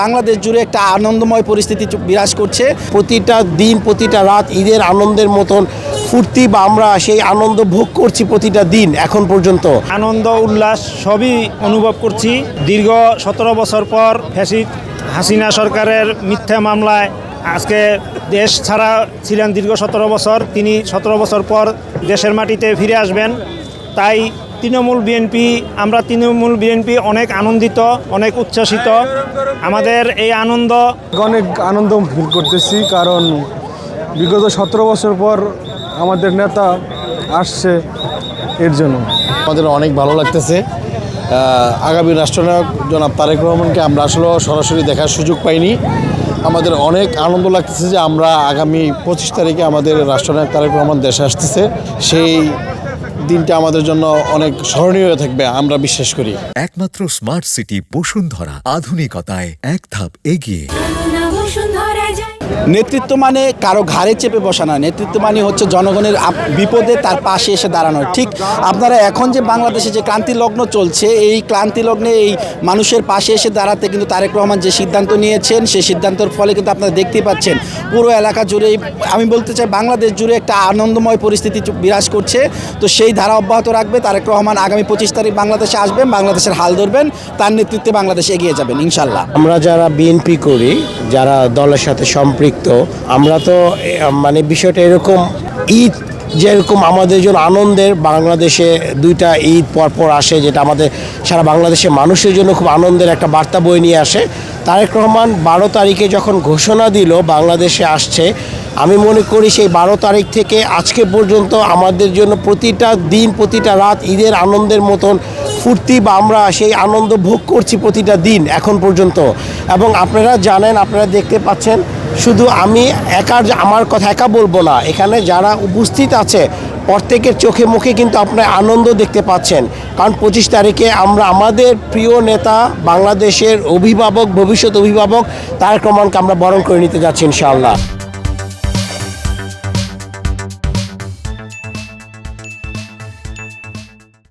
বাংলাদেশ জুড়ে একটা আনন্দময় পরিস্থিতি বিরাজ করছে। প্রতিটা দিন প্রতিটা রাত ঈদের আনন্দের মতন ফুর্তি বা আমরা সেই আনন্দ ভোগ করছি প্রতিটা দিন এখন পর্যন্ত। আনন্দ উল্লাস সবই অনুভব করছি। দীর্ঘ 17 বছর পর ফ্যাসিস্ট হাসিনা সরকারের মিথ্যা মামলায় আজকে দেশ ছাড়া ছিলেন দীর্ঘ 17 বছর। তিনি 17 বছর পর দেশের মাটিতে ফিরে আসবেন। তাই আমরা তৃণমূল বিএনপি অনেক আনন্দিত, অনেক উচ্ছ্বসিত। আমাদের এই আনন্দ অনেক আনন্দ ফিল করতেছি, কারণ বিগত 17 বছর পর আমাদের নেতা আসছে, এর জন্য আমাদের অনেক ভালো লাগতেছে। আগামী রাষ্ট্রনায়ক জনাব তারেক রহমানকে আমরা আসলে সরাসরি দেখার সুযোগ পাইনি। আমাদের অনেক আনন্দ লাগতেছে যে আমরা আগামী 25 তারিখে আমাদের রাষ্ট্রনায়ক তারেক রহমান দেশে আসতেছে। সেই দিনটা আমাদের জন্য অনেক স্মরণীয় থাকবে আমরা বিশ্বাস করি। একমাত্র স্মার্ট সিটি বসুন্ধরা, আধুনিকতায় এক ধাপ এগিয়ে। নেতৃত্ব মানে কারো ঘাড়ে চেপে বসা না, নেতৃত্ব মানে হচ্ছে জনগণের বিপদে তার পাশে এসে দাঁড়ানো। ঠিক আপনারা এখন যে বাংলাদেশে যে ক্রান্তি লগ্ন চলছে, এই ক্রান্তি লগ্নে এই মানুষের পাশে এসে দাঁড়াতে কিন্তু তারেক রহমান যে সিদ্ধান্ত নিয়েছেন, সেই সিদ্ধান্তের ফলে কিন্তু আপনারা দেখতেই পাচ্ছেন পুরো এলাকা জুড়ে, আমি বলতে চাই বাংলাদেশ জুড়ে একটা আনন্দময় পরিস্থিতি বিরাজ করছে। তো সেই ধারা অব্যাহত রাখবে। তারেক রহমান আগামী 25 তারিখ বাংলাদেশে আসবেন, বাংলাদেশের হাল ধরবেন, তার নেতৃত্বে বাংলাদেশ এগিয়ে যাবেন ইনশাল্লাহ। আমরা যারা বিএনপি করি, যারা দলের সাথে সম্পৃক্ত, আমরা তো মানে বিষয়টা এরকম, ঈদ যেরকম আমাদের জন্য আনন্দের, বাংলাদেশে 2টা ঈদ পরপর আসে, যেটা আমাদের সারা বাংলাদেশের মানুষের জন্য খুব আনন্দের একটা বার্তা বয়ে নিয়ে আসে। তারেক রহমান 12 তারিখে যখন ঘোষণা দিল বাংলাদেশে আসছে, আমি মনে করি সেই 12 তারিখ থেকে আজকে পর্যন্ত আমাদের জন্য প্রতিটা দিন প্রতিটা রাত ঈদের আনন্দের মতন ফুর্তি বা আমরা সেই আনন্দ ভোগ করছি প্রতিটা দিন এখন পর্যন্ত। এবং আপনারা জানেন, আপনারা দেখতে পাচ্ছেন, শুধু আমি আমার কথা একা বলবো না, এখানে যারা উপস্থিত আছে প্রত্যেকের চোখে মুখে কিন্তু আপনারা আনন্দ দেখতে পাচ্ছেন। কারণ 25 তারিখে আমরা আমাদের প্রিয় নেতা, বাংলাদেশের অভিভাবক, ভবিষ্যৎ অভিভাবক তারেক রহমানকে আমরা বরণ করে নিতে যাচ্ছি ইনশাআল্লাহ।